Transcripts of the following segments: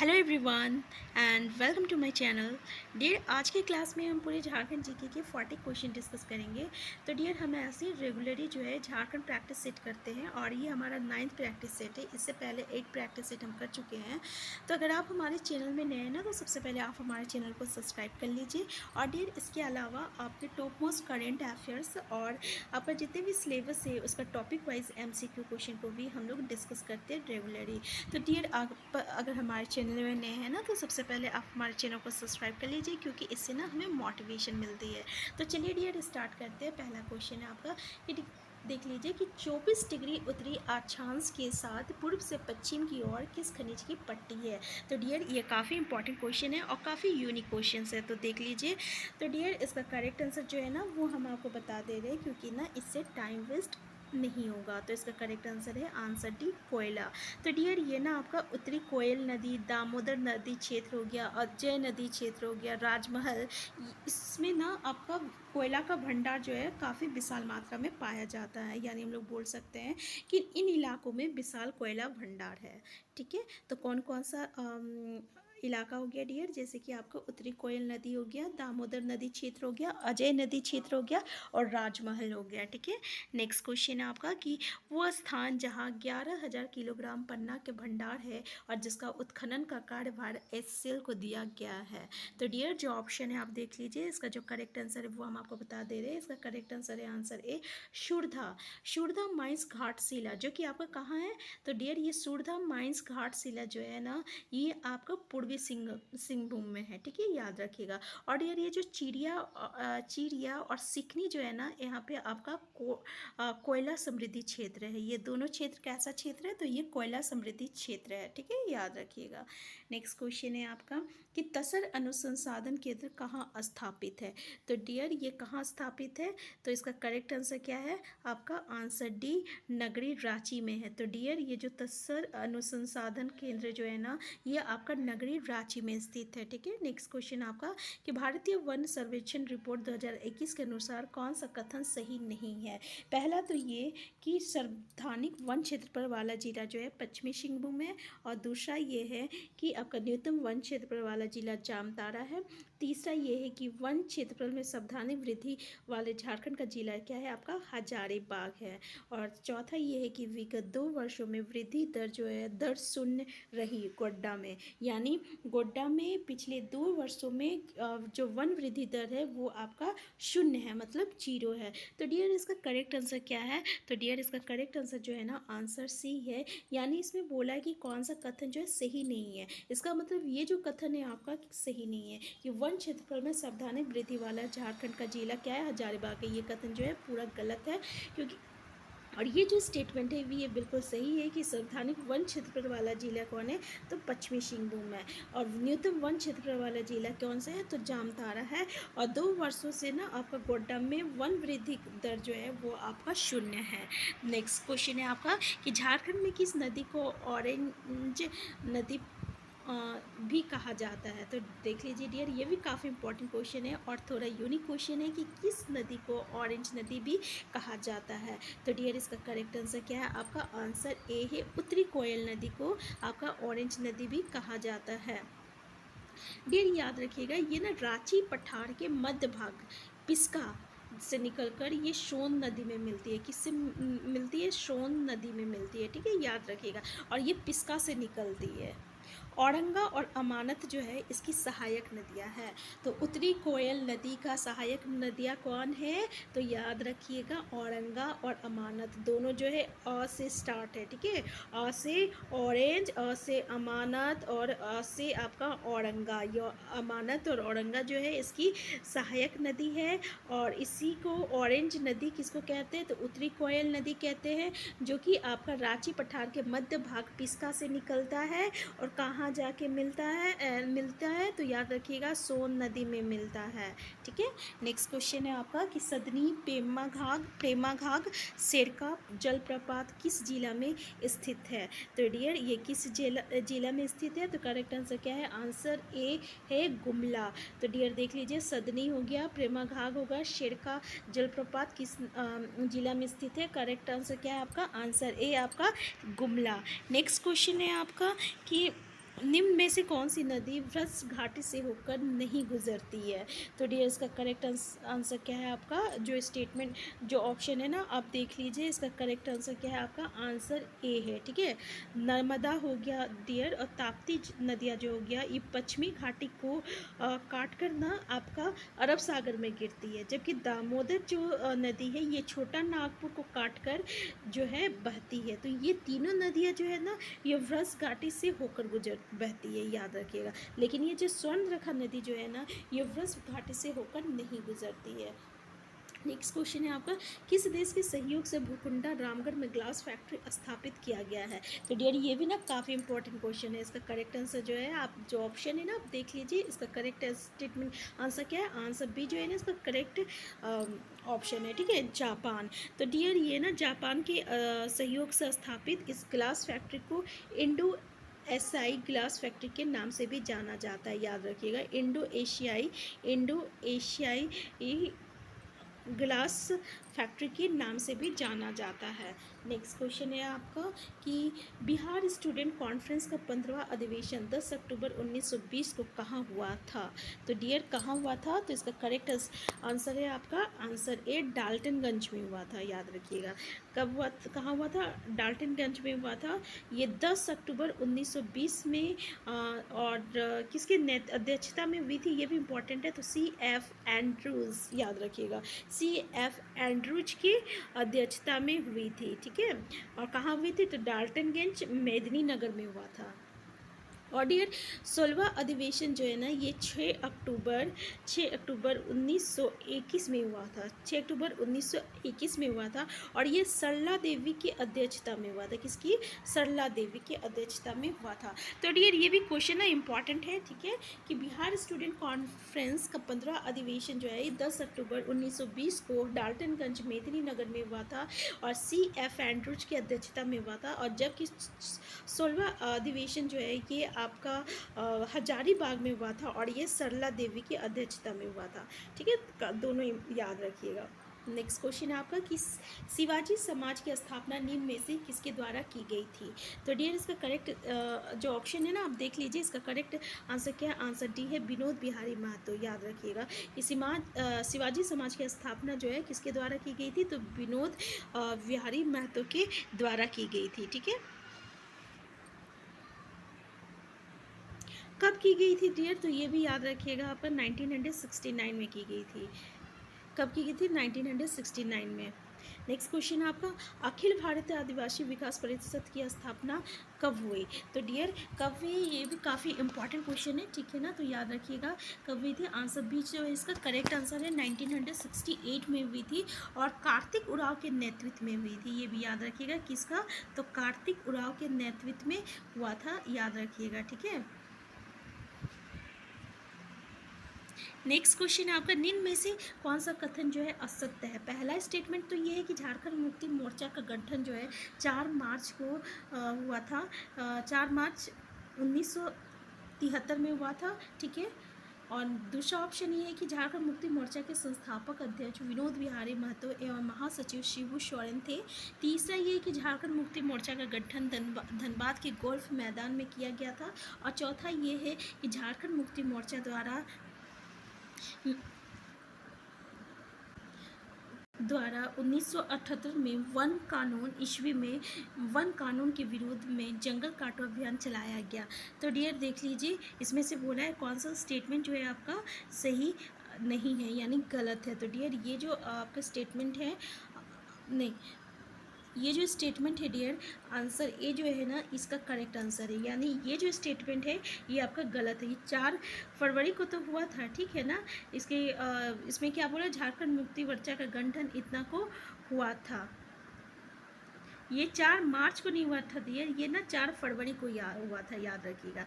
Hello everyone and welcome to my channel. Dear, आज की class में हम पूरे झारखंड जीके के 40 क्वेश्चन डिस्कस करेंगे। तो डियर, हम ऐसे रेगुलरली जो है झारखंड प्रैक्टिस सेट करते हैं और ये हमारा 9th प्रैक्टिस सेट है। इससे पहले 8 प्रैक्टिस सेट हम कर चुके हैं। तो अगर आप हमारे चैनल में नए हैं ना, तो सबसे पहले आप हमारे चैनल को सब्सक्राइब कर लीजिए। और डियर, इसके अलावा आपके टॉप मोस्ट करेंट अफेयर्स और आपका जितने भी सिलेबस है उसका टॉपिक वाइज MCQ क्वेश्चन को भी हम लोग डिस्कस करते हैं रेगुलरली। तो डियर, आप अगर हमारे चैनल में नए हैं ना, तो सबसे पहले आप हमारे चैनल को सब्सक्राइब कर लीजिए, क्योंकि इससे ना हमें मोटिवेशन मिलती है। तो चलिए डियर, स्टार्ट करते हैं। पहला क्वेश्चन है आपका कि देख लीजिए कि 24 डिग्री उत्तरी अक्षांश के साथ पूर्व से पश्चिम की ओर किस खनिज की पट्टी है। तो डियर, ये काफ़ी इंपॉर्टेंट क्वेश्चन है और काफ़ी यूनिक क्वेश्चन है। तो देख लीजिए। तो डियर, इसका करेक्ट आंसर जो है ना, वो हम आपको बता दे रहे हैं, क्योंकि ना इससे टाइम वेस्ट नहीं होगा। तो इसका करेक्ट आंसर है आंसर डी, कोयला। तो डियर, ये ना आपका उत्तरी कोयल नदी, दामोदर नदी क्षेत्र हो गया, अजय नदी क्षेत्र हो गया, राजमहल, इसमें ना आपका कोयला का भंडार जो है काफ़ी विशाल मात्रा में पाया जाता है। यानी हम लोग बोल सकते हैं कि इन इलाकों में विशाल कोयला भंडार है। ठीक है। तो कौन कौन सा इलाका हो गया डियर, जैसे कि आपका उत्तरी कोयल नदी हो गया, दामोदर नदी क्षेत्र हो गया, अजय नदी क्षेत्र हो गया और राजमहल हो गया। ठीक है। नेक्स्ट क्वेश्चन है आपका कि वह स्थान जहां 11,000 किलोग्राम पन्ना के भंडार है और जिसका उत्खनन का कार्यभार HCL को दिया गया है। तो डियर, जो ऑप्शन है आप देख लीजिए। इसका जो करेक्ट आंसर है वो हम आपको बता दे रहे हैं। इसका करेक्ट आंसर है आंसर ए, शुरधा। शुरधा माइंस घाटशिला, जो कि आपका कहाँ है। तो डियर, ये शुरधा माइंस घाटशिला जो है ना, ये आपका पूर्वी सिंहभूम में है। ठीक है, याद रखिएगा। और यार, ये जो चिड़िया और सिकनी जो है ना, यहाँ पे आपका कोयला समृद्धि क्षेत्र है। ये दोनों क्षेत्र कैसा क्षेत्र है, तो ये कोयला समृद्धि क्षेत्र है। ठीक है, याद रखिएगा। नेक्स्ट क्वेश्चन है आपका कि तसर अनुसंधान केंद्र कहाँ स्थापित है। तो डियर, ये कहाँ स्थापित है। तो इसका करेक्ट आंसर क्या है, आपका आंसर डी, नगरी रांची में है। तो डियर, ये जो तसर अनुसंधान केंद्र जो है ना, ये आपका नगरी रांची में स्थित है। ठीक है। नेक्स्ट क्वेश्चन आपका कि भारतीय वन सर्वेक्षण रिपोर्ट 2021 के अनुसार कौन सा कथन सही नहीं है। पहला तो ये कि सर्वाधिक वन क्षेत्रफल वाला जिला जो है पश्चिमी सिंहभूम है, और दूसरा ये है कि आपका न्यूनतम वन क्षेत्रफल वाला जिला जामताड़ा है। तीसरा ये है कि वन क्षेत्रफल में सावधानी वृद्धि वाले झारखंड का जिला क्या है, आपका हजारीबाग है। और चौथा ये है कि विगत 2 वर्षों में वृद्धि दर जो है दर शून्य रही गोड्डा में। यानी गोड्डा में पिछले 2 वर्षों में जो वन वृद्धि दर है वो आपका शून्य है, मतलब जीरो है। तो डियर, इसका करेक्ट आंसर क्या है। तो डियर, इसका करेक्ट आंसर जो है ना, आंसर सी है। यानी इसमें बोला है कि कौन सा कथन जो है सही नहीं है। इसका मतलब ये जो कथन है आपका सही नहीं है कि वन क्षेत्रफल में सावधानी वृद्धि वाला झारखंड का जिला क्या है, हजारीबाग है। ये कथन जो है पूरा गलत है, क्योंकि और ये जो स्टेटमेंट है ये बिल्कुल सही है कि सावधानी वन क्षेत्रफल वाला जिला कौन है, तो पश्चिमी सिंहभूम है। और न्यूनतम वन क्षेत्रफल वाला जिला कौन सा है, तो जामताड़ा है। और 2 वर्षों से ना आपका गोड्डा में वन वृद्धि दर जो है वो आपका शून्य है। नेक्स्ट क्वेश्चन है आपका कि झारखंड में किस नदी को ऑरेंज नदी भी कहा जाता है। तो देख लीजिए डियर, ये भी काफ़ी इंपॉर्टेंट क्वेश्चन है और थोड़ा यूनिक क्वेश्चन है कि किस नदी को ऑरेंज नदी भी कहा जाता है। तो डियर, इसका करेक्ट आंसर क्या है, आपका आंसर ए है, उत्तरी कोयल नदी को आपका ऑरेंज नदी भी कहा जाता है। डियर, याद रखिएगा, ये ना रांची पठार के मध्य भाग पिस्का से निकलकर ये सोन नदी में मिलती है। किससे मिलती है, सोन नदी में मिलती है। ठीक है, याद रखिएगा। और ये पिस्का से निकलती है। औरंगा और अमानत जो है इसकी सहायक नदियां हैं। तो उत्तरी कोयल नदी का सहायक नदियां कौन है, तो याद रखिएगा, औरंगा और अमानत दोनों जो है अ से स्टार्ट है। ठीक है, अ से ऑरेंज, अ से अमानत और अ से आपका औरंगा। ये अमानत और औरंगा जो है इसकी सहायक नदी है। और इसी को ऑरेंज नदी किसको कहते हैं, तो उत्तरी कोयल नदी कहते हैं, जो कि आपका रांची पठार के मध्य भाग पिस्का से निकलता है और कहाँ जाके मिलता है, तो याद रखिएगा, सोन नदी में मिलता है। ठीक है। नेक्स्ट क्वेश्चन है आपका कि सदनी प्रेमाघाग सेरका जलप्रपात किस जिला में स्थित है। तो डियर, ये किस जिला में स्थित है, तो करेक्ट आंसर क्या है, आंसर ए है, गुमला। तो डियर देख लीजिए, सदनी हो गया, प्रेमाघाग होगा, शेरका जलप्रपात किस जिला में स्थित है। करेक्ट आंसर क्या है आपका, आंसर ए आपका गुमला। नेक्स्ट क्वेश्चन है आपका कि निम्न में से कौन सी नदी वृष घाटी से होकर नहीं गुजरती है? तो डियर इसका करेक्ट आंसर क्या है आपका? जो स्टेटमेंट जो ऑप्शन है ना, आप देख लीजिए, इसका करेक्ट आंसर क्या है आपका? आंसर ए है। ठीक है, नर्मदा हो गया डियर, और ताप्ती नदियाँ जो हो गया, ये पश्चिमी घाटी को काट कर ना आपका अरब सागर में गिरती है, जबकि दामोदर जो नदी है ये छोटा नागपुर को काट कर जो है बहती है। तो ये तीनों नदियाँ जो है ना, ये वृष घाटी से होकर बहती है, याद रखिएगा। लेकिन ये जो स्वर्णरेखा नदी जो है ना, ये वृष घाटी से होकर नहीं गुजरती है। नेक्स्ट क्वेश्चन है आपका, किस देश के सहयोग से भूकुंडा रामगढ़ में ग्लास फैक्ट्री स्थापित किया गया है? तो डियर ये भी ना काफ़ी इंपॉर्टेंट क्वेश्चन है। इसका करेक्ट आंसर जो है, आप जो ऑप्शन है ना आप देख लीजिए, इसका करेक्ट स्टेटमेंट आंसर क्या है? आंसर बी जो है ना इसका करेक्ट ऑप्शन है। ठीक है, जापान। तो डियर ये ना जापान के सहयोग से स्थापित इस ग्लास फैक्ट्री को इंडो एशियाई ग्लास फैक्ट्री के नाम से भी जाना जाता है, याद रखिएगा। इंडो एशियाई ग्लास फैक्ट्री के नाम से भी जाना जाता है। नेक्स्ट क्वेश्चन है आपका कि बिहार स्टूडेंट कॉन्फ्रेंस का 15वां अधिवेशन 10 अक्टूबर 1920 को कहाँ हुआ था? तो डियर कहाँ हुआ था? तो इसका करेक्ट आंसर है आपका आंसर ए, डाल्टनगंज में हुआ था, याद रखिएगा। कब हुआ, कहाँ हुआ था? डाल्टनगंज में हुआ था। ये 10 अक्टूबर 1920 में और किसके अध्यक्षता में हुई थी, ये भी इम्पोर्टेंट है। तो C.F. एंड्रूज, याद रखिएगा, C.F. एंड्रूज की अध्यक्षता में हुई थी। ठीक है, और कहाँ हुई थी? तो डाल्टनगंज मेदिनीनगर में हुआ था। और डियर 16वां अधिवेशन जो है ना, ये 6 अक्टूबर 1921 में हुआ था। 6 अक्टूबर 1921 में हुआ था, और ये सरला देवी की अध्यक्षता में हुआ था। किसकी? सरला देवी की अध्यक्षता में हुआ था। तो डियर ये भी क्वेश्चन ना इम्पॉर्टेंट है। ठीक है, कि बिहार स्टूडेंट कॉन्फ्रेंस का 15वां अधिवेशन जो है 10 अक्टूबर 1920 को डाल्टनगंज मेदिनीनगर में हुआ था, और C.F. एंड्रूज की अध्यक्षता में हुआ था। और जबकि 16वां अधिवेशन जो है ये आपका हजारीबाग में हुआ था, और ये सरला देवी की अध्यक्षता में हुआ था। ठीक है, दोनों याद रखिएगा। नेक्स्ट क्वेश्चन है आपका कि शिवाजी समाज की स्थापना निम्न में से किसके द्वारा की गई थी? तो डियर इसका करेक्ट जो ऑप्शन है ना आप देख लीजिए, इसका करेक्ट आंसर क्या है? आंसर डी है, विनोद बिहारी महतो, याद रखिएगा। कि शिवाजी समाज की स्थापना जो है किसके द्वारा की गई थी? तो विनोद बिहारी महतो के द्वारा की गई थी। ठीक है, कब की गई थी डियर? तो ये भी याद रखिएगा आपका 1969 में की गई थी। कब की गई थी? 1969 में। नेक्स्ट क्वेश्चन आपका, अखिल भारतीय आदिवासी विकास परिषद की स्थापना कब हुई? तो डियर कब हुई, ये भी काफ़ी इंपॉर्टेंट क्वेश्चन है। ठीक है ना, तो याद रखिएगा कब हुई थी। आंसर बी जो है इसका करेक्ट आंसर है 1968 में हुई थी, और कार्तिक उरांव के नेतृत्व में हुई थी। ये भी याद रखिएगा, किसका? तो कार्तिक उरांव के नेतृत्व में हुआ था, याद रखिएगा। ठीक है, नेक्स्ट क्वेश्चन है आपका, निम्न में से कौन सा कथन जो है असत्य है? पहला स्टेटमेंट तो ये है कि झारखंड मुक्ति मोर्चा का गठन जो है 4 मार्च को हुआ था। 4 मार्च 1973 में हुआ था। ठीक है, और दूसरा ऑप्शन ये है कि झारखंड मुक्ति मोर्चा के संस्थापक अध्यक्ष विनोद बिहारी महतो एवं महासचिव शिबू सोरेन थे। तीसरा ये है कि झारखंड मुक्ति मोर्चा का गठन धनबाद के गोल्फ मैदान में किया गया था। और चौथा ये है कि झारखंड मुक्ति मोर्चा द्वारा 1978 में वन कानून के विरोध में जंगल काटो अभियान चलाया गया। तो डियर देख लीजिए, इसमें से बोला है कौन सा स्टेटमेंट जो है आपका सही नहीं है, यानी गलत है। तो डियर ये जो आपका स्टेटमेंट है, नहीं, ये जो स्टेटमेंट है डियर, आंसर ए जो है ना इसका करेक्ट आंसर है, यानी ये जो स्टेटमेंट है ये आपका गलत है। ये 4 फरवरी को तो हुआ था। ठीक है ना, इसमें क्या बोला? झारखंड मुक्ति मोर्चा का गठन इतना को हुआ था। ये 4 मार्च को नहीं हुआ था डियर, ये ना 4 फरवरी को हुआ था, याद रखिएगा।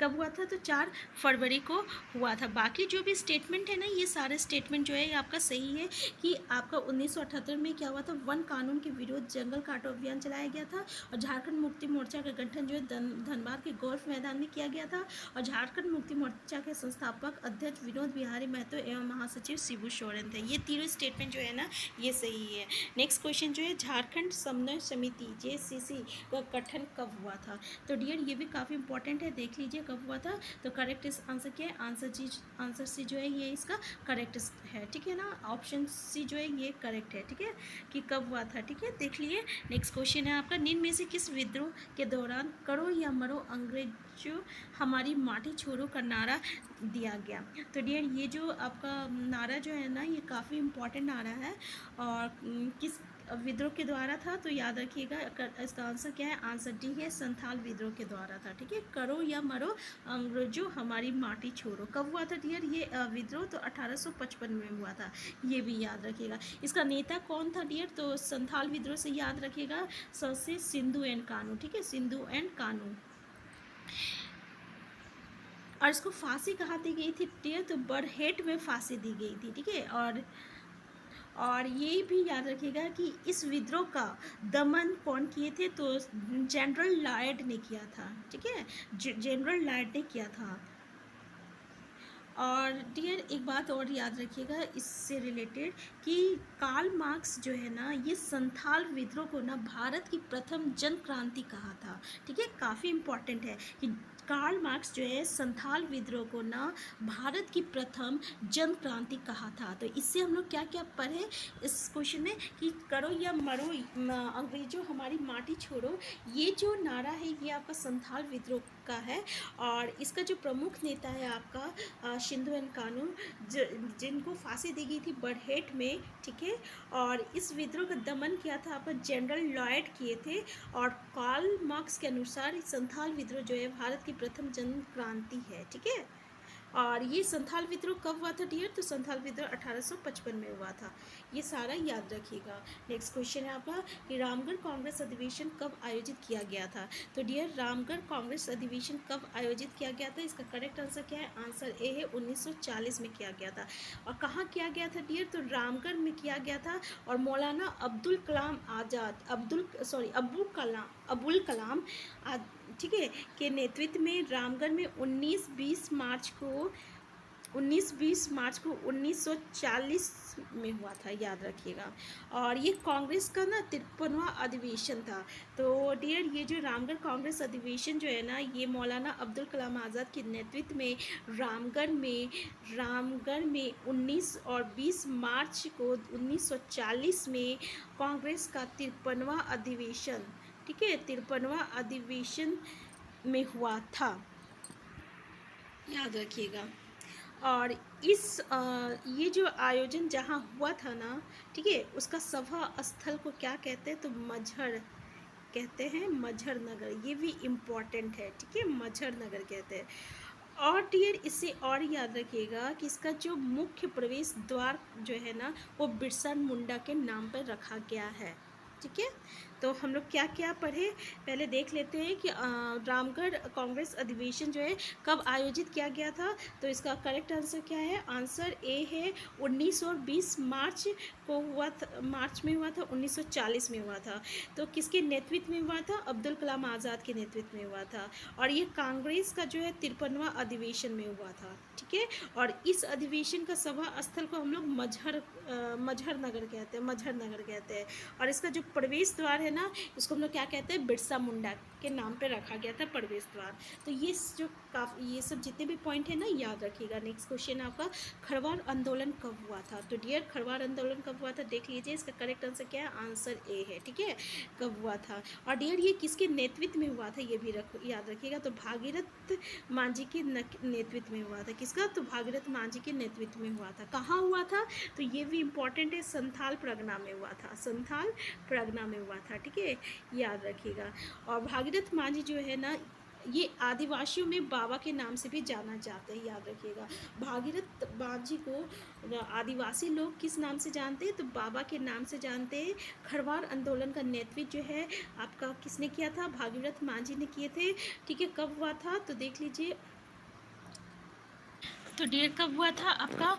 कब हुआ था? तो 4 फरवरी को हुआ था। बाकी जो भी स्टेटमेंट है ना, ये सारे स्टेटमेंट जो है ये आपका सही है कि आपका 1978 में क्या हुआ था, वन कानून के विरोध जंगल काटो अभियान चलाया गया था और झारखंड मुक्ति मोर्चा का गठन जो है धनबाद के गोल्फ मैदान में किया गया था और झारखंड मुक्ति मोर्चा के संस्थापक अध्यक्ष विनोद बिहारी महतो एवं महासचिव शिबू सोरेन थे। ये तीनों स्टेटमेंट जो है ना ये सही है। नेक्स्ट क्वेश्चन जो है, झारखंड समन्वय समिति JCC का गठन कब हुआ था? तो डियर ये भी काफ़ी इंपॉर्टेंट है, देख लीजिए कब हुआ था। तो करेक्ट आंसर क्या है? आंसर सी जो है ये इसका करेक्ट है, ठीक है ना। ऑप्शन सी जो है ये करेक्ट है, ठीक है, कि कब हुआ था, ठीक है, देख लिए। नेक्स्ट क्वेश्चन है आपका, निम्न में से किस विद्रोह के दौरान करो या मरो अंग्रेजों हमारी माटी छोड़ो का नारा दिया गया? तो डियर ये जो आपका नारा जो है ना ये काफ़ी इंपॉर्टेंट नारा है और किस विद्रोह के द्वारा था? तो याद रखिएगा इसका आंसर क्या है? आंसर डी है, संथाल विद्रोह के द्वारा था, ठीक है। करो या मरो अंग्रेजों हमारी माटी छोड़ो कब हुआ था डियर ये विद्रोह? तो 1855 में हुआ था, ये भी याद रखिएगा। इसका नेता कौन था डियर? तो संथाल विद्रोह से याद रखिएगा सबसे सिंधु एंड कानू, ठीक है, सिंधु एंड कानू। और इसको फांसी कहाँ दी गई थी डियर? तो बरहेट में फांसी दी गई थी, ठीक है। और ये भी याद रखिएगा कि इस विद्रोह का दमन कौन किए थे? तो जनरल लायड ने किया था, ठीक है, जनरल लायड ने किया था। और डियर एक बात और याद रखिएगा इससे रिलेटेड कि कार्ल मार्क्स जो है ना ये संथाल विद्रोह को ना भारत की प्रथम जन क्रांति कहा था, ठीक है, काफ़ी इम्पॉर्टेंट है कि कार्ल मार्क्स जो है संथाल विद्रोह को ना भारत की प्रथम जन क्रांति कहा था। तो इससे हम लोग क्या क्या पढ़े इस क्वेश्चन में कि करो या मरो अंग्रेजों हमारी माटी छोड़ो, ये जो नारा है ये आपका संथाल विद्रोह का है और इसका जो प्रमुख नेता है आपका सिंधु एंड कानू जिनको फांसी दी गई थी बरहेट में, ठीक है। और इस विद्रोह का दमन किया था आपका जनरल लॉयड किए थे और कार्ल मार्क्स के अनुसार संथाल विद्रोह जो है भारत की प्रथम जन क्रांति है, ठीक है। और ये संथाल विद्रोह कब हुआ था डियर? तो संथाल विद्रोह 1855 में हुआ था, ये सारा याद रखिएगा। नेक्स्ट क्वेश्चन है आपका कि रामगढ़ कांग्रेस अधिवेशन कब आयोजित किया गया था? तो डियर रामगढ़ कांग्रेस अधिवेशन कब आयोजित किया गया था? इसका करेक्ट आंसर क्या है? आंसर ए है, 1940 में किया गया था। और कहाँ किया गया था डियर? तो रामगढ़ में किया गया था और मौलाना अब्दुल कलाम आज़ाद अबुल कलाम ठीक है के नेतृत्व में रामगढ़ में 19-20 मार्च को 1940 में हुआ था, याद रखिएगा। और ये कांग्रेस का ना 53वां अधिवेशन था। तो डियर ये जो रामगढ़ कांग्रेस अधिवेशन जो है ना ये मौलाना अब्दुल कलाम आज़ाद के नेतृत्व में रामगढ़ में 19 और 20 मार्च को 1940 में कांग्रेस का 53वां अधिवेशन, ठीक है, 53वां अधिवेशन में हुआ था, याद रखिएगा। और इस ये जो आयोजन जहाँ हुआ था ना, ठीक है, उसका सभा स्थल को क्या कहते हैं? तो मझर कहते हैं, मझर नगर, ये भी इम्पॉर्टेंट है, ठीक है, मझर नगर कहते हैं। और डियर इससे और याद रखिएगा कि इसका जो मुख्य प्रवेश द्वार जो है ना वो बिरसा मुंडा के नाम पर रखा गया है, ठीक है। तो हम लोग क्या क्या पढ़े पहले देख लेते हैं कि रामगढ़ कांग्रेस अधिवेशन जो है कब आयोजित किया गया था? तो इसका करेक्ट आंसर क्या है? आंसर ए है, 19 और 20 मार्च को हुआ था, मार्च में हुआ था, 1940 में हुआ था। तो किसके नेतृत्व में हुआ था? अब्दुल कलाम आज़ाद के नेतृत्व में हुआ था। और ये कांग्रेस का जो है 53वां अधिवेशन में हुआ था, ठीक है। और इस अधिवेशन का सभा स्थल को हम लोग मझर नगर कहते हैं। और इसका जो प्रवेश द्वार है ना इसको हम लोग क्या कहते हैं? बिरसा मुंडा के नाम पे रखा गया था प्रवेश द्वार। तो ये जो ये सब जितने भी पॉइंट है ना याद रखिएगा। नेक्स्ट क्वेश्चन आपका खरवार आंदोलन कब हुआ था? तो डियर खरवार आंदोलन कब हुआ था देख लीजिए, इसका करेक्ट आंसर क्या है? आंसर ए है, ठीक है, कब हुआ था। और डियर ये किसके नेतृत्व में हुआ था ये भी याद रखिएगा। तो भागीरथ मांझी के नेतृत्व में हुआ था। किसका? तो भागीरथ मांझी के नेतृत्व में हुआ था। कहाँ हुआ था? तो ये भी इम्पॉर्टेंट है, संथाल परगना में हुआ था, संथाल परगना में हुआ था, ठीक है, याद रखिएगा। और भागीरथ मांझी जो है ना ये आदिवासियों में बाबा के नाम से भी जाना जाता है, याद रखिएगा। भागीरथ मांझी को आदिवासी लोग किस नाम से जानते हैं, तो बाबा के नाम से जानते हैं। खरवार आंदोलन का नेतृत्व जो है आपका किसने किया था, भागीरथ मांझी ने किए थे। ठीक है, कब हुआ था तो देख लीजिए, तो डेट कब हुआ था आपका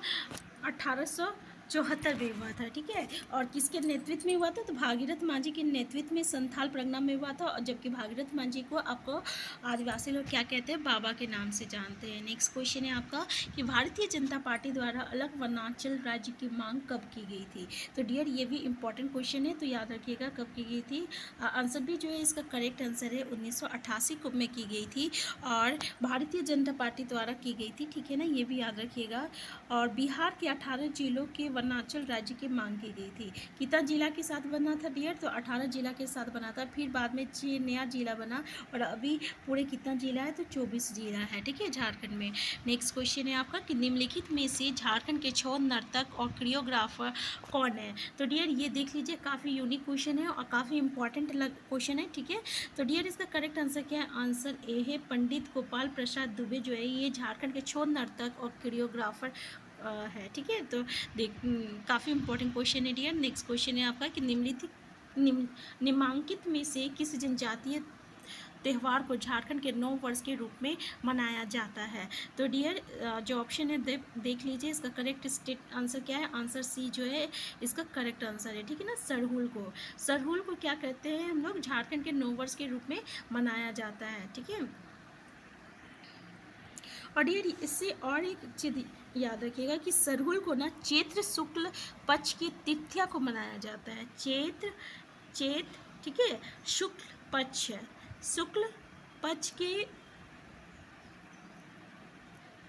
1874 में हुआ था। ठीक है, और किसके नेतृत्व में हुआ था, तो भागीरथ मांझी के नेतृत्व में संथाल परगना में हुआ था। और जबकि भागीरथ मांझी को आपको आदिवासी लोग क्या कहते हैं, बाबा के नाम से जानते हैं। नेक्स्ट क्वेश्चन है आपका कि भारतीय जनता पार्टी द्वारा अलग वर्णांचल राज्य की मांग कब की गई थी। तो डियर ये भी इंपॉर्टेंट क्वेश्चन है, तो याद रखिएगा कब की गई थी। आंसर भी जो है इसका करेक्ट आंसर है 1988 को में की गई थी, और भारतीय जनता पार्टी द्वारा की गई थी। ठीक है ना, ये भी याद रखिएगा। और बिहार के 18 जिलों के वर्णांचल राज्य की मांग की गई थी। कितना जिला के साथ बना था डियर, तो 18 जिला के साथ बना था। फिर बाद में नया जिला बना, और अभी पूरे कितना जिला है, तो 24 जिला है। ठीक है, झारखंड में। नेक्स्ट क्वेश्चन है आपका कि निम्नलिखित में से झारखंड के छौ नर्तक और कोरियोग्राफर कौन है। तो डियर ये देख लीजिए, काफ़ी यूनिक क्वेश्चन है और काफ़ी इंपॉर्टेंट क्वेश्चन है। ठीक है, तो डियर इसका करेक्ट आंसर क्या है, आंसर ए है पंडित गोपाल प्रसाद दुबे जो है ये झारखंड के छौ नर्तक और कोरियोग्राफर है। ठीक है, तो काफ़ी इंपॉर्टेंट क्वेश्चन है डियर। नेक्स्ट क्वेश्चन है आपका कि निम्नांकित में से किस जनजातीय त्यौहार को झारखंड के नव वर्ष के रूप में मनाया जाता है। तो डियर जो ऑप्शन है देख लीजिए, इसका करेक्ट स्टेट आंसर क्या है, आंसर सी जो है इसका करेक्ट आंसर है। ठीक है ना, सरहुल को क्या कहते हैं हम लोग, झारखंड के नव वर्ष के रूप में मनाया जाता है। ठीक है, और डियर इससे और एक चीज याद रखिएगा कि सरहुल को ना चैत्र शुक्ल पक्ष की तृतीया को मनाया जाता है। चैत्र, ठीक है, शुक्ल पक्ष है, शुक्ल पक्ष के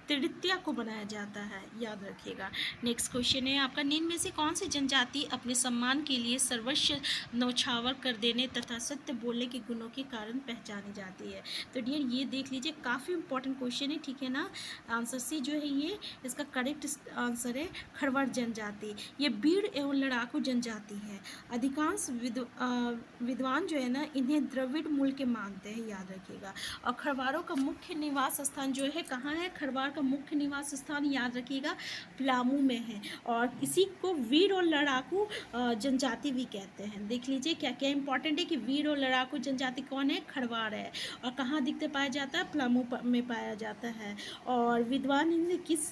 तृतीया को बनाया जाता है, याद रखिएगा। नेक्स्ट क्वेश्चन है आपका, निम्न में से कौन सी जनजाति अपने सम्मान के लिए सर्वस्व न्यौछावर कर देने तथा सत्य बोलने के गुणों के कारण पहचानी जाती है। तो डियर ये देख लीजिए, काफ़ी इंपॉर्टेंट क्वेश्चन है। ठीक है ना, आंसर सी जो है ये इसका करेक्ट आंसर है खरवार जनजाति। ये वीर एवं लड़ाकू जनजाति है। अधिकांश विद्वान जो है ना इन्हें द्रविड़ मूल के मानते हैं, याद रखिएगा। और खरवारों का मुख्य निवास स्थान जो है कहाँ है, खरवार का मुख्य निवास स्थान याद रखिएगा पलामू में है। और इसी को वीर और लड़ाकू जनजाति भी कहते हैं। देख लीजिए क्या क्या इंपॉर्टेंट है कि वीर और लड़ाकू जनजाति कौन है, खरवार है। और कहाँ दिखते पाया जाता है, पलामू में पाया जाता है। और विद्वान इन्हें किस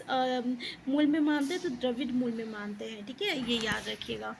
मूल में मानते हैं, तो द्रविड़ मूल में मानते हैं। ठीक है, ये याद रखिएगा।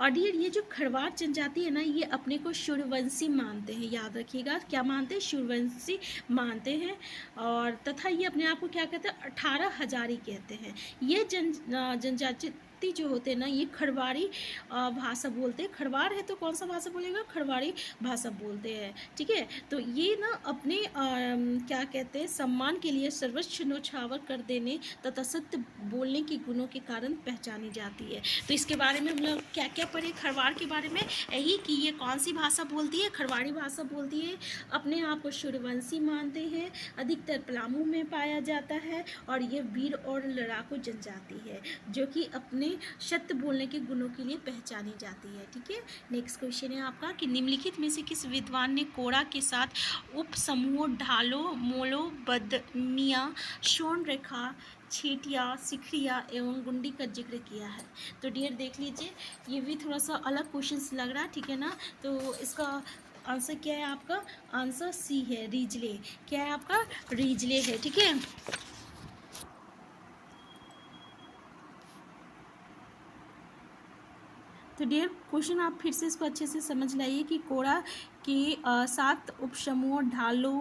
और डियर ये जो खरवार जनजाति है ना ये अपने को सूर्यवंशी मानते हैं, याद रखिएगा क्या मानते हैं, सूर्यवंशी मानते हैं। और तथा ये अपने आप को क्या कहते हैं, 18 हजारी कहते हैं। ये जनजाति जो होते हैं ना ये खरवारी भाषा बोलते हैं। खरवार है तो कौन सा भाषा बोलेगा, खरवारी भाषा बोलते हैं। ठीक है, तो ये ना अपने क्या कहते हैं सम्मान के लिए सर्वोच्च न्यौछावर कर देने तथा सत्य बोलने के गुणों के कारण पहचानी जाती है। तो इसके बारे में हम लोग क्या क्या पढ़े खरवार के बारे में, यही कि ये कौन सी भाषा बोलती है, खरवारी भाषा बोलती है। अपने आप को सूर्यवंशी मानते हैं, अधिकतर पलामू में पाया जाता है। और ये वीर और लड़ाकू जनजाति है जो कि अपने सत्य बोलने के गुणों के लिए पहचानी जाती है। ठीक है, नेक्स्ट क्वेश्चन है आपका कि निम्नलिखित में से किस विद्वान ने कोड़ा के साथ उप समूह ढालो, मोलो, बदमिया, शोण रेखा, छेटिया, सिखरिया एवं गुंडी का जिक्र किया है। तो डियर देख लीजिए, ये भी थोड़ा सा अलग क्वेश्चन लग रहा है। ठीक है ना, तो इसका आंसर क्या है आपका, आंसर सी है रीजले। क्या है आपका, रीजले है। ठीक है, तो डियर क्वेश्चन आप फिर से इसको अच्छे से समझ लाइए कि कोड़ा के 7 उपसमूह ढालो,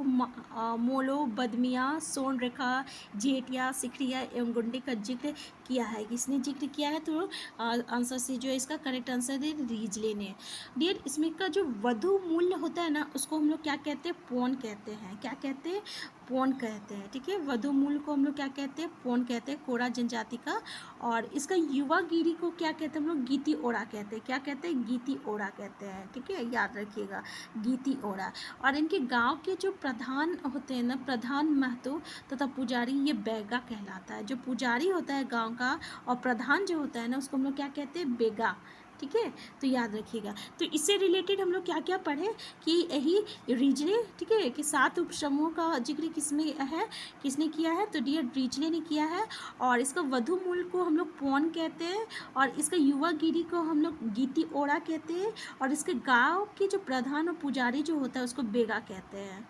मोलो, बदमिया, सोन रेखा, जेटिया, सिखरिया एवं गुंडी का जिक्र किया है। किसने जिक्र किया है, तो आंसर सी जो है इसका करेक्ट आंसर है रीजले ने। डियर इसमें का जो वधु मूल्य होता है ना उसको हम लोग क्या कहते हैं, पौन कहते हैं। क्या कहते हैं, पौन कहते हैं। ठीक है, वधु मूल्य को हम लोग क्या कहते हैं, पौन कहते हैं, कोड़ा जनजाति का। और इसका युवा गिरी को क्या कहते हैं हम लोग, गीति ओड़ा कहते हैं। क्या कहते हैं, गीति ओड़ा कहते हैं। ठीक है, याद रखिएगा गीति ओड़ा। और इनके गांव के जो प्रधान होते हैं ना, प्रधान महतो तथा पुजारी, ये बैगा कहलाता है। जो पुजारी होता है गांव का और प्रधान जो होता है ना उसको हम लोग क्या कहते हैं, बेगा। ठीक है, तो याद रखिएगा। तो इससे रिलेटेड हम लोग क्या क्या पढ़े कि यही रीजने, ठीक है, कि 7 उपसमूहों का जिक्र किसमें है, किसने किया है, तो डियर रीजने ने किया है। और इसका वधु मूल को हम लोग पौन कहते हैं, और इसका युवा गिरी को हम लोग गीति ओड़ा कहते हैं, और इसके गाँव के जो प्रधान और पुजारी जो होता है उसको बेगा कहते हैं।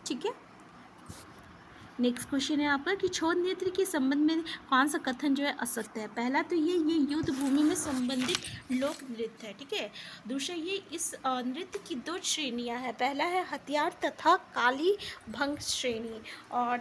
ठीक है, नेक्स्ट क्वेश्चन है आपका कि छौ नृत्य के संबंध में कौन सा कथन जो है असत्य है। पहला तो ये युद्ध भूमि में संबंधित लोक नृत्य है, ठीक है। दूसरा ये इस नृत्य की 2 श्रेणियां हैं, पहला है हथियार तथा काली भंग श्रेणी, और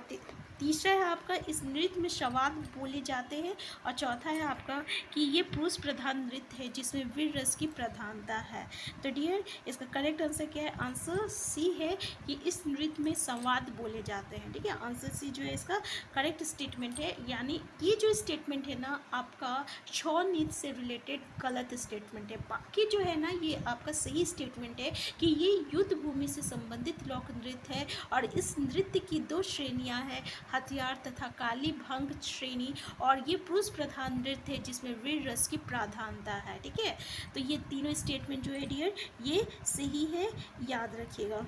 तीसरा है आपका इस नृत्य में संवाद बोले जाते हैं, और चौथा है आपका कि ये पुरुष प्रधान नृत्य है जिसमें वीर रस की प्रधानता है। तो डियर इसका करेक्ट आंसर क्या है, आंसर सी है कि इस नृत्य में संवाद बोले जाते हैं, ठीक है। आंसर सी जो है इसका करेक्ट स्टेटमेंट है, यानी ये जो स्टेटमेंट है ना आपका छौ नृत्य से रिलेटेड गलत स्टेटमेंट है, बाकी जो है ना ये आपका सही स्टेटमेंट है कि ये युद्ध भूमि से संबंधित लोक नृत्य है, और इस नृत्य की 2 श्रेणियां हैं, हथियार तथा काली भंग श्रेणी, और ये पुरुष प्रधान नृत्य है जिसमें वीर रस की प्राधानता है, ठीक है। तो ये तीनों स्टेटमेंट जो है डियर ये सही है, याद रखिएगा।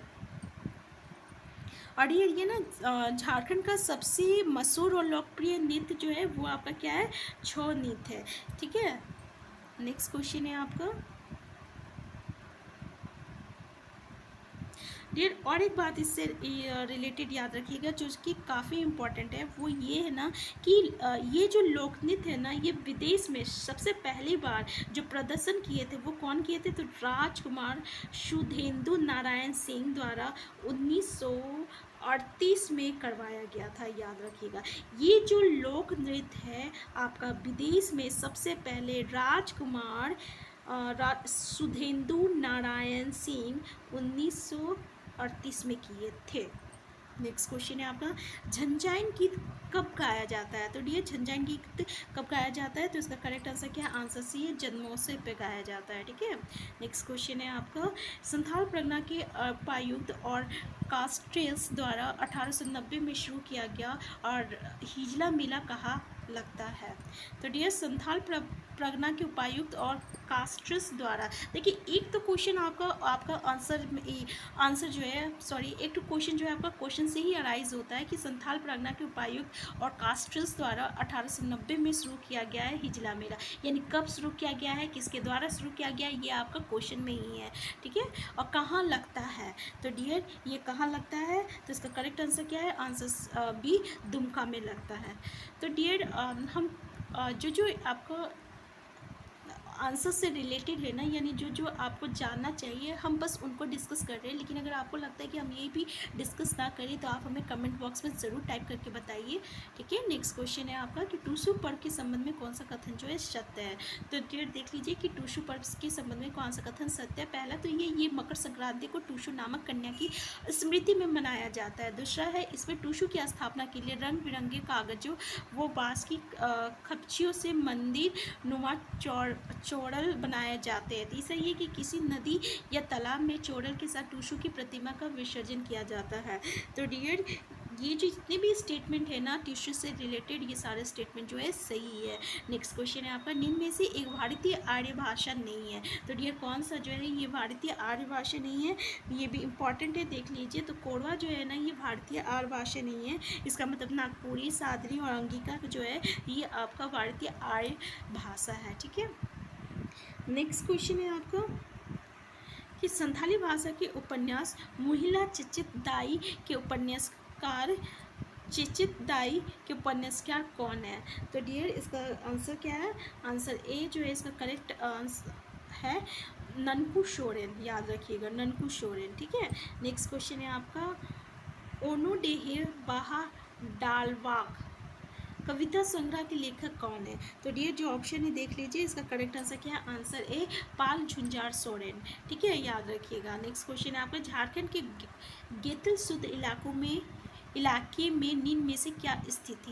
और ये ना झारखंड का सबसे मशहूर और लोकप्रिय नृत्य जो है वो आपका क्या है, छौ नृत्य है, ठीक है। नेक्स्ट क्वेश्चन है आपका डियर, और एक बात इससे रिलेटेड याद रखिएगा जो कि काफ़ी इम्पॉर्टेंट है, वो ये है ना कि ये जो लोक नृत्य है ना ये विदेश में सबसे पहली बार जो प्रदर्शन किए थे वो कौन किए थे, तो राजकुमार सुधेंदु नारायण सिंह द्वारा 1938 में करवाया गया था, याद रखिएगा। ये जो लोक नृत्य है आपका विदेश में सबसे पहले राजकुमार सुधेंदु नारायण सिंह 1938 में किए थे। नेक्स्ट क्वेश्चन है आपका झंझाइन गीत कब गाया जाता है, तो डियर झंझाइन गीत कब गाया जाता है, तो इसका करेक्ट आंसर क्या है, आंसर सी है, जन्मोत्सव पे गाया जाता है, ठीक है। नेक्स्ट क्वेश्चन है आपका संथाल परगना के उपायुक्त और कास्ट्रेल्स द्वारा 1890 में शुरू किया गया और हिजला मेला कहाँ लगता है, तो डियर संथाल परगना के उपायुक्त और कास्ट्रेल्स द्वारा, देखिए एक तो क्वेश्चन आपका आंसर जो है सॉरी एक तो क्वेश्चन जो है आपका क्वेश्चन से ही अराइज होता है कि संथाल परगना के उपायुक्त और कास्ट्रेल्स द्वारा 1890 में शुरू किया गया है हिजला मेला, यानी कब शुरू किया गया है, किसके द्वारा शुरू किया गया है, ये आपका क्वेश्चन में ही है, ठीक है। और कहाँ लगता है, तो डियर ये कहाँ लगता है, तो इसका करेक्ट आंसर क्या है, आंसर बी दुमका में लगता है। तो डियर हम जो आपको आंसर से रिलेटेड है ना, यानी जो आपको जानना चाहिए हम बस उनको डिस्कस कर रहे हैं, लेकिन अगर आपको लगता है कि हम ये भी डिस्कस ना करें तो आप हमें कमेंट बॉक्स में ज़रूर टाइप करके बताइए, ठीक है। नेक्स्ट क्वेश्चन है आपका कि टूसू पर्व के संबंध में कौन सा कथन जो है सत्य है, तो डियर देख लीजिए कि टूसू पर्व के संबंध में कौन सा कथन सत्य है। पहला तो ये मकर संक्रांति को टूसू नामक कन्या की स्मृति में मनाया जाता है। दूसरा है इसमें टूसू की स्थापना के लिए रंग बिरंगे कागजों वो बाँस की खपचियों से मंदिर नुमा चोड़ल बनाए जाते हैं। तीसरा ये कि किसी नदी या तालाब में चोड़ल के साथ टूसू की प्रतिमा का विसर्जन किया जाता है। तो डियर ये जो जितने भी स्टेटमेंट है ना टिश्यू से रिलेटेड ये सारे स्टेटमेंट जो है सही है। नेक्स्ट क्वेश्चन है आपका निम्न में से एक भारतीय आर्य भाषा नहीं है, तो डियर कौन सा जो है ये भारतीय आर्य भाषा नहीं है, ये भी इंपॉर्टेंट है, देख लीजिए। तो कोरवा जो है ना ये भारतीय आर्य भाषा नहीं है, इसका मतलब नागपुरी, सादरी और अंगिका जो है ये आपका भारतीय आर्य भाषा है, ठीक है। नेक्स्ट क्वेश्चन है आपका कि संथाली भाषा के उपन्यास मुहिला चिचित दाई के उपन्यासकार कौन है, तो डियर इसका आंसर क्या है, आंसर ए जो है इसका करेक्ट आंसर है ननकू सोरेन, याद रखिएगा ननकू सोरेन, ठीक है। नेक्स्ट क्वेश्चन है आपका ओनोडेहे बाहा डालवाक कविता संग्रह के लेखक कौन है, तो डियर जो ऑप्शन है देख लीजिए, इसका करेक्ट आंसर क्या है, आंसर ए पाल झुंझार सोरेन, ठीक है, याद रखिएगा। नेक्स्ट क्वेश्चन है आपका झारखंड के गेतल शुद्ध इलाके में निम्न में से क्या स्थित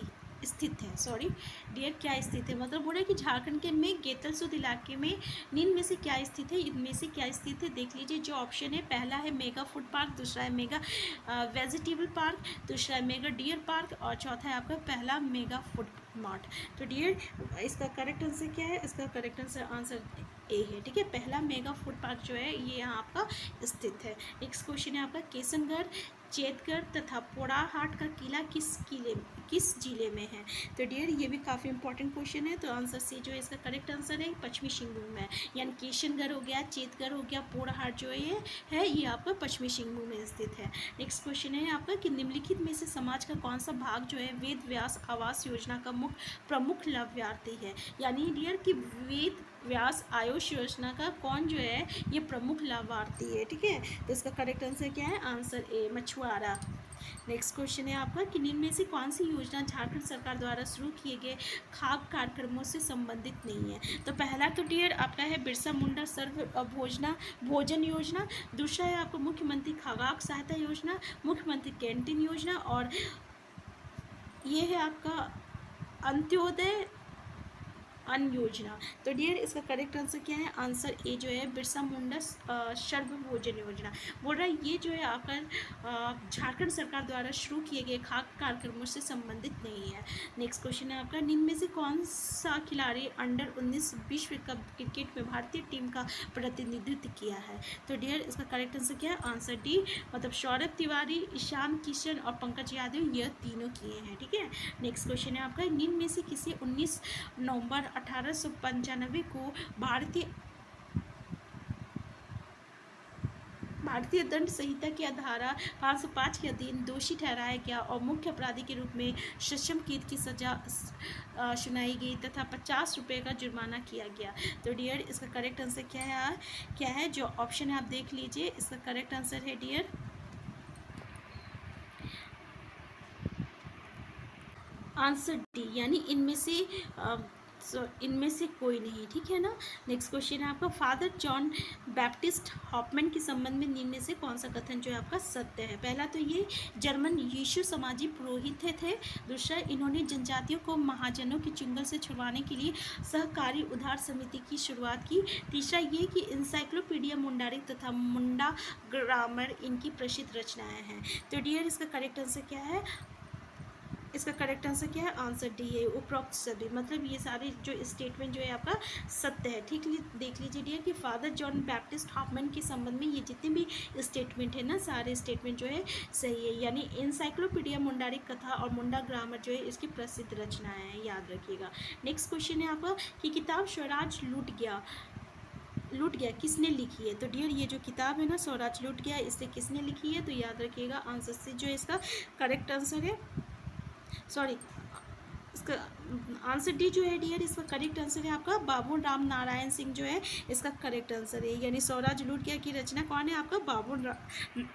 है, सॉरी डियर क्या स्थित है, मतलब बोल रहे हैं कि झारखंड के में गेतल शुद्ध इलाके में निम्न में से क्या स्थित है, इनमें से क्या स्थित है, देख लीजिए जो ऑप्शन है, पहला है मेगा फूड पार्क, दूसरा है मेगा वेजिटेबल पार्क, दूसरा है मेगा डियर पार्क, और चौथा है आपका पहला मेगा फूड मार्ट। तो डियर इसका करेक्ट आंसर क्या है, इसका करेक्ट आंसर ए है, ठीक है। पहला मेगा फूड पार्क जो है ये यहाँ आपका स्थित है। नेक्स्ट क्वेश्चन है आपका किशनगढ़, चेतगढ़ तथा पोड़ाहाट का किला किस जिले में है। तो डियर ये भी काफ़ी इंपॉर्टेंट क्वेश्चन है। तो आंसर सी जो है इसका करेक्ट आंसर है पश्चिमी सिंहभूम में, यानी किशनगढ़ हो गया, चेतगढ़ हो गया, पोड़ाहाट जो ये आपका पश्चिमी सिंहभूम में स्थित है। नेक्स्ट क्वेश्चन है आपका कि निम्नलिखित में से समाज का कौन सा भाग जो है वेद व्यास आवास योजना का प्रमुख लाभार्थी है। यानी डियर कि वेद व्यास आयुष योजना का कौन जो है ये प्रमुख लाभार्थी है, ठीक है। तो इसका करेक्ट आंसर क्या है, आंसर ए मछुआरा। नेक्स्ट क्वेश्चन है आपका कि निम्न में से कौन सी योजना झारखंड सरकार द्वारा शुरू किए गए खाद्य कार्यक्रमों से संबंधित नहीं है। तो पहला तो डियर आपका है बिरसा मुंडा सर्व भोजन योजना, दूसरा है आपको मुख्यमंत्री खाद्य सहायता योजना, मुख्यमंत्री कैंटीन योजना, और ये है आपका अंत्योदय अन्न योजना। तो डियर इसका करेक्ट आंसर क्या है, आंसर ए जो है बिरसा मुंडा सर्व भोजन योजना। बोल रहा है ये जो है आपका झारखंड सरकार द्वारा शुरू किए गए खाद्य कार्यक्रमों से संबंधित नहीं है। नेक्स्ट क्वेश्चन है आपका निम्न में से कौन सा खिलाड़ी अंडर 19 विश्व कप क्रिकेट में भारतीय टीम का प्रतिनिधित्व किया है। तो डियर इसका करेक्ट आंसर क्या है, आंसर डी, मतलब सौरभ तिवारी, ईशान किशन और पंकज यादव यह तीनों किए हैं, ठीक है। नेक्स्ट क्वेश्चन है आपका निम्न में से किसी 19 नवंबर 1895 को भारतीय दंड संहिता की धारा 505 के अधीन दोषी ठहराया गया और मुख्य अपराधी के रूप में सश्रम कैद की सजा सुनाई गई तथा 50 रुपये का जुर्माना किया गया। तो डियर इसका करेक्ट आंसर क्या है जो ऑप्शन है आप देख लीजिए। इसका करेक्ट आंसर है डियर आंसर डी, यानी इनमें से कोई नहीं, ठीक है ना। नेक्स्ट क्वेश्चन है आपका फादर जॉन बैप्टिस्ट हॉफमैन के संबंध में निम्न में से कौन सा कथन जो है आपका सत्य है। पहला तो ये जर्मन यीशु समाजी पुरोहित थे। दूसरा इन्होंने जनजातियों को महाजनों के चुंगल से छुड़वाने के लिए सहकारी उद्धार समिति की शुरुआत की। तीसरा ये कि इंसाइक्लोपीडिया मुंडारी तथा मुंडा ग्रामर इनकी प्रसिद्ध रचनाएं हैं। तो डियर इसका करेक्ट आंसर क्या है, इसका करेक्ट आंसर क्या है, आंसर डी है उपरोक्त सभी, मतलब ये सारे जो स्टेटमेंट जो है आपका सत्य है। ठीक देख लीजिए डियर कि फादर जॉन बैप्टिस्ट हॉफमैन के संबंध में ये जितने भी स्टेटमेंट है ना सारे स्टेटमेंट जो है सही है। यानी इंसाइक्लोपीडिया मुंडारी कथा और मुंडा ग्रामर जो है इसकी प्रसिद्ध रचनाएं हैं, याद रखिएगा। नेक्स्ट क्वेश्चन है आपका कि किताब स्वराज लूट गया किसने लिखी है। तो डियर ये जो किताब है ना स्वराज लूट गया इसे किसने लिखी है, तो याद रखिएगा आंसर सी जो है इसका करेक्ट आंसर है, सॉरी इसका आंसर डी जो है डियर इसका करेक्ट आंसर है आपका बाबू राम नारायण सिंह जो है इसका करेक्ट आंसर है। यानी स्वराज लूट गया की रचना कौन है आपका बाबू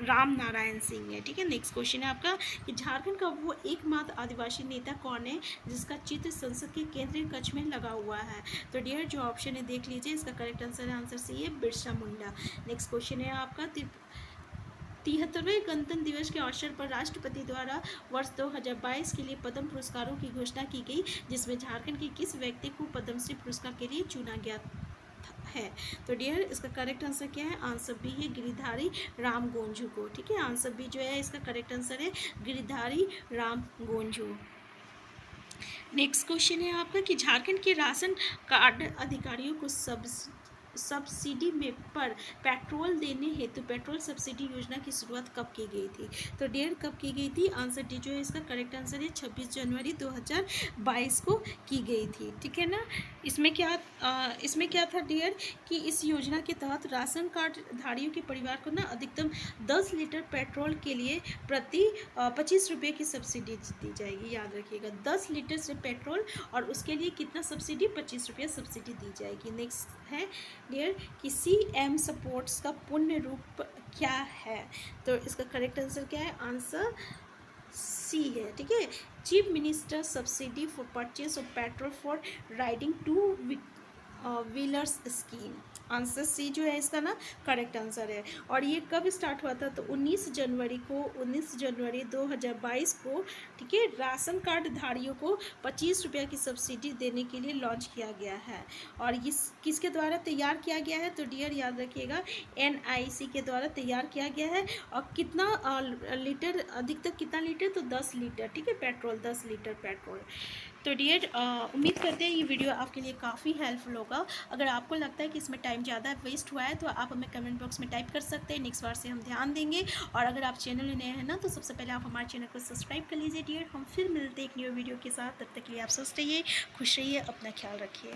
राम नारायण सिंह है, ठीक है। नेक्स्ट क्वेश्चन है आपका कि झारखंड का वो एकमात्र आदिवासी नेता कौन है जिसका चित्र संसद के केंद्रीय कक्ष में लगा हुआ है। तो डियर जो ऑप्शन है देख लीजिए इसका करेक्ट आंसर है आंसर सी है बिरसा मुंडा। नेक्स्ट क्वेश्चन है आपका 73वें गणतंत्र दिवस के अवसर पर राष्ट्रपति द्वारा वर्ष 2022 के लिए पद्म पुरस्कारों की घोषणा की गई, जिसमें झारखंड के किस व्यक्ति को पद्मश्री पुरस्कार के लिए चुना गया है। तो डियर इसका करेक्ट आंसर क्या है, आंसर बी है गिरिधारी राम गोंझू को, ठीक है। आंसर बी जो है इसका करेक्ट आंसर है गिरिधारी राम गोंझू। नेक्स्ट क्वेश्चन है आपका कि झारखंड के राशन कार्ड अधिकारियों को सब्सिडी में पर पेट्रोल देने हेतु पेट्रोल सब्सिडी योजना की शुरुआत कब की गई थी। तो डियर कब की गई थी, आंसर डी जो है इसका करेक्ट आंसर है 26 जनवरी 2022 को की गई थी, ठीक है ना। इसमें क्या था डियर कि इस योजना के तहत राशन कार्ड धारियों के परिवार को ना अधिकतम 10 लीटर पेट्रोल के लिए प्रति 25 रुपये की सब्सिडी दी जाएगी, याद रखिएगा 10 लीटर से पेट्रोल और उसके लिए कितना सब्सिडी 25 रुपये सब्सिडी दी जाएगी। नेक्स्ट है डियर कि CM सपोर्ट्स का पूर्ण रूप क्या है। तो इसका करेक्ट आंसर क्या है, आंसर सी है, ठीक है। Chief minister subsidy for purchase of petrol for riding 2 wheelers scheme, answer C जो है इसका ना करेक्ट आंसर है। और ये कब स्टार्ट हुआ था, तो 19 जनवरी 2022 को, ठीक है, राशन कार्ड धारियों को 25 रुपये की सब्सिडी देने के लिए लॉन्च किया गया है। और ये किसके द्वारा तैयार किया गया है, तो डियर याद रखिएगा NIC के द्वारा तैयार किया गया है। और कितना लीटर, अधिकतम कितना लीटर, तो 10 लीटर, ठीक है, पेट्रोल 10 लीटर पेट्रोल। तो डियर उम्मीद करते हैं ये वीडियो आपके लिए काफ़ी हेल्पफुल होगा। अगर आपको लगता है कि इसमें टाइम ज़्यादा वेस्ट हुआ है तो आप हमें कमेंट बॉक्स में टाइप कर सकते हैं, नेक्स्ट बार से हम ध्यान देंगे। और अगर आप चैनल में नए हैं ना, तो सबसे पहले आप हमारे चैनल को सब्सक्राइब कर लीजिए डियर। हम फिर मिलते हैं एक न्यू वीडियो के साथ, तब तक के लिए आप स्वस्थ रहिए, खुश रहिए, अपना ख्याल रखिए।